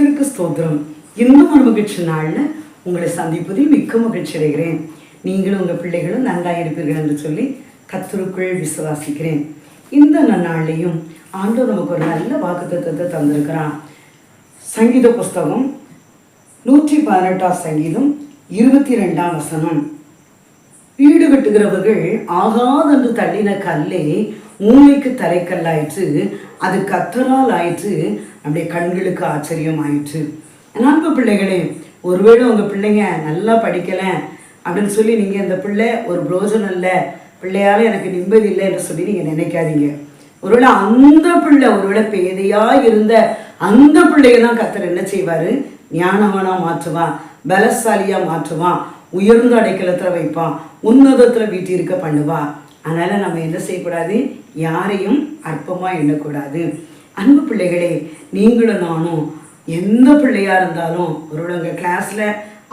கர்த்தருக்கு ஸ்தோத்திரம். இன்னும் ஒரு மகிழ்ச்சி நாளில் உங்களை சந்திப்பதில் மிக்க மகிழ்ச்சி அடைகிறேன். நீங்களும் உங்கள் பிள்ளைகளும் நன்றாக இருப்பீர்கள் என்று சொல்லி கர்த்தருக்குள் விசுவாசிக்கிறேன். இந்த நன்னாளையும் ஆண்டவர் நமக்கு ஒரு நல்ல வாக்குத்தத்தத்தை தந்திருக்கிறான். சங்கீத புஸ்தகம் 118 சங்கீதம் 22 வசனம். வீடு கட்டுகிறவர்கள் ஆகாதென்று தள்ளின கல்லே மூளைக்கு தலைக்கல்லாயிற்று, அது கர்த்தரால் ஆயிற்று, அப்படியே கண்களுக்கு ஆச்சரியம் ஆயிற்று. அன்பு பிள்ளைகளே, ஒருவேளை உங்கள் பிள்ளைங்க நல்லா படிக்கலை அப்படின்னு சொல்லி நீங்கள் இந்த பிள்ளை ஒரு பிரோஜனம் இல்லை, பிள்ளையால் எனக்கு நிம்மதி இல்லை என்று சொல்லி நீங்கள் நினைக்காதீங்க. ஒருவேளை அந்த பிள்ளை ஒருவேளை பேதையாக இருந்த அந்த பிள்ளைய தான் கர்த்தர் என்ன செய்வார்? ஞானவனாக மாற்றுவான், பலசாலியாக மாற்றுவான், உயர்ந்த அடைக்கலத்தில் வைப்பான், உன்னதத்தில் வீட்டிருக்க பண்ணுவான். அதனால் நம்ம என்ன செய்யக்கூடாது? யாரையும் அற்பமாக எண்ணக்கூடாது. அன்பு பிள்ளைகளே, நீங்களும் நானும் எந்த பிள்ளையாக இருந்தாலும், ஒருவேளை உங்கள் கிளாஸில்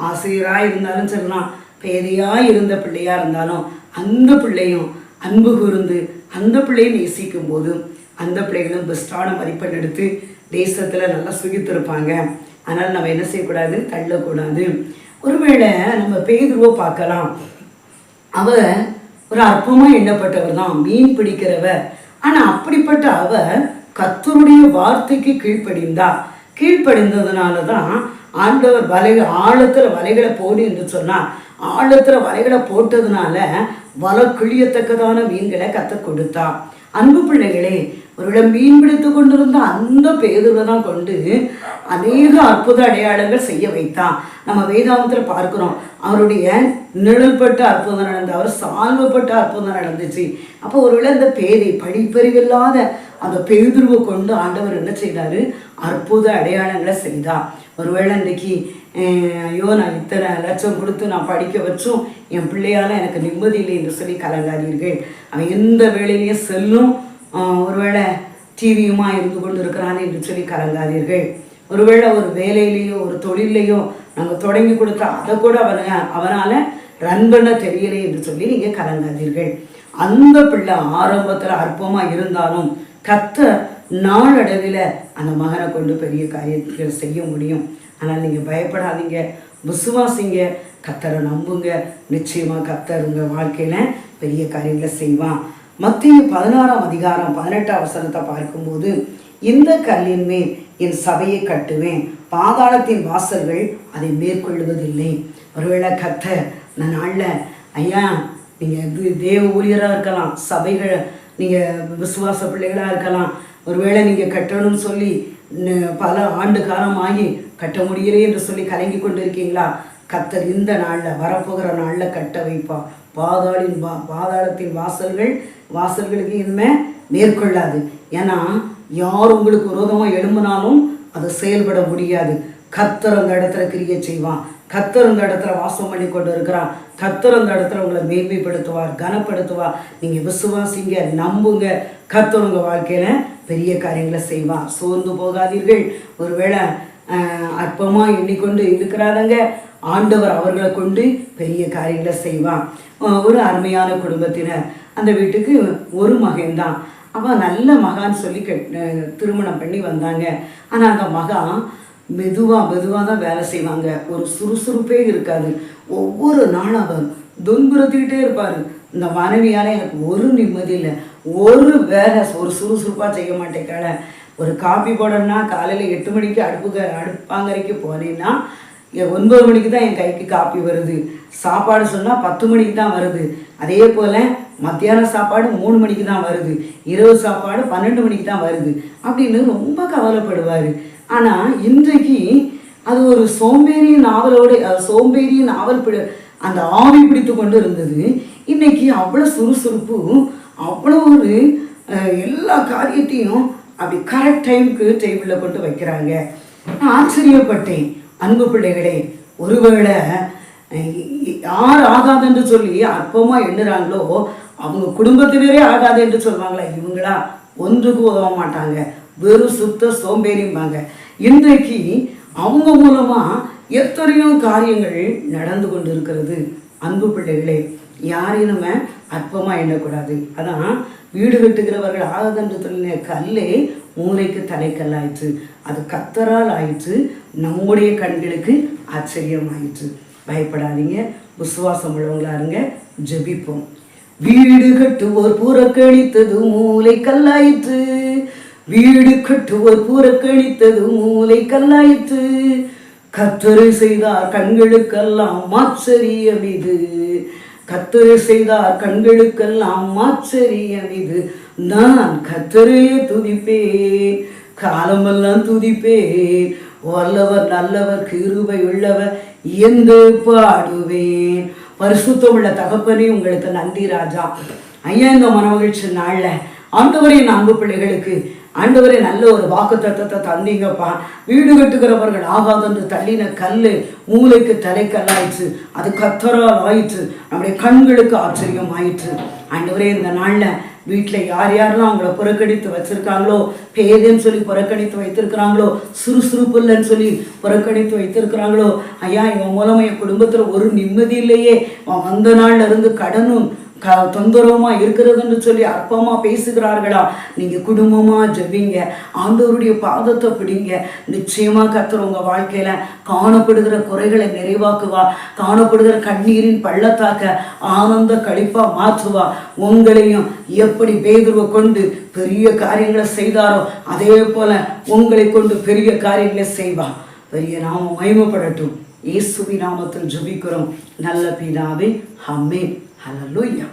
ஆசிரியராக இருந்தாலும் சொல்லலாம், பேதையாக இருந்த பிள்ளையாக இருந்தாலும் அந்த பிள்ளையும் அன்பு கூர்ந்து அந்த பிள்ளையை நேசிக்கும் போது அந்த பிள்ளைகளும் பெஸ்ட்டான மதிப்பெண் எடுத்து தேசத்தில் நல்லா சுகித்திருப்பாங்க. அதனால் நம்ம என்ன செய்யக்கூடாது? தள்ளக்கூடாது. ஒருவேளை நம்ம பேதுருவை பார்க்கலாம். அவர் ஒரு அற்பமாக எண்ணப்பட்டவர் தான், மீன் பிடிக்கிறவர். ஆனால் அப்படிப்பட்ட அவர் கர்த்தருடைய வார்த்தைக்கு கீழ்ப்படிந்ததுனால தான் ஆண்டவர் ஆழத்தில் வலைகளை போடு என்று சொன்னார். ஆழத்தில் வலைகளை போட்டதுனால வலை கிழியத்தக்கதான மீன்களை கர்த்தர் கொடுத்தார். அன்பு பிள்ளைகளே, ஒரு மீன் பிடித்து கொண்டிருந்த அந்த பேதுருவை தான் கொண்டு அநேக அற்புத அடையாளங்கள் செய்ய வைத்தான். நம்ம வேதாந்தத்தில் பார்க்கிறோம், அவருடைய நிழல்பட்ட அற்புதம் நடந்து, அவர் சால்வப்பட்ட அற்புதம் நடந்துச்சு. அப்போ ஒருவேளை இந்த பேதை படிப்பறிவில்லாத அந்த பேதுருவை கொண்டு ஆண்டவர் என்ன செய்தார்? அற்புத அடையாளங்களை செய்தார். ஒருவேளை இன்றைக்கி ஐயோ, நான் இத்தனை லட்சம் கொடுத்து நான் படிக்க வச்சும் என் பிள்ளையால் எனக்கு நிம்மதி இல்லை என்று சொல்லி கலங்காதீர்கள். அவன் எந்த வேலையிலையும் செல்லும், ஒருவேளை டிவியுமா இருந்து கொண்டு இருக்கிறான் என்று சொல்லி கலங்காதீர்கள். ஒருவேளை ஒரு வேலையிலையோ ஒரு தொழிலையோ நாங்கள் தொடங்கி கொடுத்தா அதை கூட அவனால் ரன் பண்ண தெரியலை என்று சொல்லி நீங்கள் கலங்காதீர்கள். அந்த பிள்ளை ஆரம்பத்தில் அற்பமாக இருந்தாலும் கர்த்தர் நாளடைவில் அந்த மகனை கொண்டு பெரிய காரியங்கள் செய்ய முடியும். ஆனால் நீங்கள் பயப்படாதீங்க, விசுவாசிங்க, கர்த்தரை நம்புங்க. நிச்சயமாக கர்த்தர் உங்கள் வாழ்க்கையில் பெரிய காரியங்களை செய்வான். மத்தேயு 16:18 பார்க்கும்போது, இந்த கல்லின் மேல் என் சபையை கட்டுவேன், பாதாளத்தின் வாசல்கள் அதை மேற்கொள்வதில்லை. ஒருவேளை கர்த்தர் இந்த நாளில், ஐயா நீங்கள் தேவ ஊழியராக இருக்கலாம், சபைகள் நீங்கள் விசுவாச பிள்ளைகளாக இருக்கலாம், ஒருவேளை நீங்கள் கட்டணும்னு சொல்லி பல ஆண்டு காலமாகி கட்ட முடியலே என்று சொல்லி கலங்கி கொண்டு இருக்கீங்களா? கர்த்தர் இந்த நாளில், வரப்போகிற நாளில் கட்ட வைப்பா. பாதாளத்தின் வாசல்களுக்கு இனிமே மேற்கொள்ளாது. ஏன்னா யார் உங்களுக்கு விரோதமாக எழும்பினாலும் அது செயல்பட முடியாது. கர்த்தர் அந்த இடத்துல கிரியை செய்வான். கர்த்தர் அந்த இடத்துல வாசம் பண்ணி கொண்டு இருக்கிறான். கர்த்தர் அந்த இடத்துல உங்களை மேன்மைப்படுத்துவார், கனப்படுத்துவார். நீங்கள் விசுவாசிங்க, நம்புங்க. கர்த்தர் உங்கள் வாழ்க்கையில் பெரிய காரியங்களை செய்வான். சோர்ந்து போகாதீர்கள். ஒருவேளை அற்பமாக எண்ணிக்கொண்டு இருக்கிறாங்க, ஆண்டவர் அவர்களை கொண்டு பெரிய காரியங்களை செய்வான். ஒரு அருமையான குடும்பத்தினர், அந்த வீட்டுக்கு ஒரு மகன்தான். அவன் நல்ல மகான்னு சொல்லி திருமணம் பண்ணி வந்தாங்க. ஆனால் அந்த மகன் மெதுவாக தான் வேலை செய்வாங்க. ஒரு சுறுசுறுப்பே இருக்காது. ஒவ்வொரு நாளும் அவர் துன்புறுத்திக்கிட்டே இருப்பார். இந்த மனைவியால் எனக்கு ஒரு நிம்மதி இல்லை, ஒரு வேலை ஒரு சுறுசுறுப்பாக செய்ய மாட்டேக்கால. ஒரு காப்பி போடணும்னா காலையில் 8 மணிக்கு அடுப்பாங்கரைக்கு போனேன்னா 9 மணிக்கு தான் என் கைக்கு காப்பி வருது. சாப்பாடு சொன்னால் 10 மணிக்கு தான் வருது. அதே போல் மத்தியான சாப்பாடு 3 மணிக்கு தான் வருது. இரவு சாப்பாடு 12 மணிக்கு தான் வருது அப்படின்னு ரொம்ப கவலைப்படுவார். ஆனால் இன்றைக்கு அது ஒரு சோம்பேறியின் நாவல் அந்த ஆவி பிடித்து கொண்டு இருந்தது. இன்றைக்கி அவ்வளோ சுறுசுறுப்பு, அவ்வளோ ஒரு எல்லா காரியத்தையும் அப்படி கரெக்ட் டைமுக்கு டேபிளில் கொண்டு வைக்கிறாங்க. நான் ஆச்சரியப்பட்டேன். அன்பு பிள்ளைகளே, ஒருவேளை யார் ஆகாது என்று சொல்லி அற்பமாக எண்ணுறாங்களோ அவங்க குடும்பத்தினரே ஆகாது என்று சொல்லுவாங்களா? இவங்களா ஒன்றுக்கு உதவ மாட்டாங்க, வெறும் சுத்த சோம்பேறிம்பாங்க. இன்றைக்கு அவங்க மூலமாக எத்தனையோ காரியங்கள் நடந்து கொண்டு இருக்கிறது. அன்பு பிள்ளைகளே, யாரையும் நம்ம அற்பமாக எண்ணக்கூடாது. அதான் வீடு கட்டுகிறவர்கள் ஆகதென்று சொல்லின கல்லே மூளைக்கு தலைக்கல்லாயிற்று, அது கர்த்தரால் ஆயிற்று, நம்முடைய கண்களுக்கு ஆச்சரியம் ஆயிற்று. பயப்படாதீங்க, விசுவாசம் உள்ளவங்களா இருங்க, ஜெபிப்போம். வீடு கட்டுவோர் புறக்கணித்தது மூளை கல்லாயிற்று, வீடு கட்டுவோர் புறக்கணித்தது மூளை கல்லாயிற்று, கர்த்தர் செய்தார் கண்களுக்கெல்லாம் ஆச்சரியம் இது, கர்த்தர் செய்தார் கண்களுக்கெல்லாம் ஆச்சரியம் இது, நான் கர்த்தரையே துதிப்பேன், காலமெல்லாம் துதிப்பேன், வல்லவர் நல்லவர் கிருபை உள்ளவர் என்று பாடுவேன். பரிசுத்தமுள்ள தகப்பனே, உங்களுக்கு நன்றி ராஜா. ஐயா, இந்த மனமகிழ்ச்சி நாளில் ஆண்டவரின் அன்பு பிள்ளைகளுக்கு ஆண்டவரே நல்ல ஒரு வாக்குத்தத்தத்தை தந்தீங்கப்பா. வீடு கட்டுகிறவர்கள் ஆகாதென்று தள்ளின கல் மூளைக்கு தலைக்கல்லாயிற்று, அது கர்த்தரால் ஆயிற்று, நம்முடைய கண்களுக்கு ஆச்சரியம் ஆயிற்று. ஆண்டவரே, இந்த நாளில் வீட்டில் யார் யாரெல்லாம் அவங்கள புறக்கணித்து வச்சிருக்காங்களோ, பேதன்னு சொல்லி புறக்கணித்து வைத்திருக்கிறாங்களோ, சுறுசுறுப்பு இல்லைன்னு சொல்லி புறக்கணித்து வைத்திருக்கிறாங்களோ, ஐயா இவன் மூலமாக என் குடும்பத்தில் ஒரு நிம்மதி இல்லையே, அவன் வந்த நாள்ல இருந்து கடனும் தொந்தரவுமா இருக்கிறதுன்னு சொல்லி அற்பமா பேசுகிறார்களா, நீங்க குடும்பமா ஜெபிங்க, ஆண்டவருடைய பாதத்தை பிடிங்க. நிச்சயமா கர்த்தர் உங்க வாழ்க்கையில காணப்படுகிற குறைகளை நிறைவாக்குவா, காணப்படுகிற கண்ணீரின் பள்ளத்தாக்க ஆனந்த கழிப்பா மாற்றுவா. உங்களையும் எப்படி பேதுருவை கொண்டு பெரிய காரியங்களை செய்தாரோ அதே போல உங்களை கொண்டு பெரிய காரியங்களை செய்வா. பெரிய நாமம் மகிமைப்படட்டும். இயேசுவின் நாமத்தில் ஜெபிக்கிறோம் நல்ல பிதாவே, ஆமென். Hallelujah.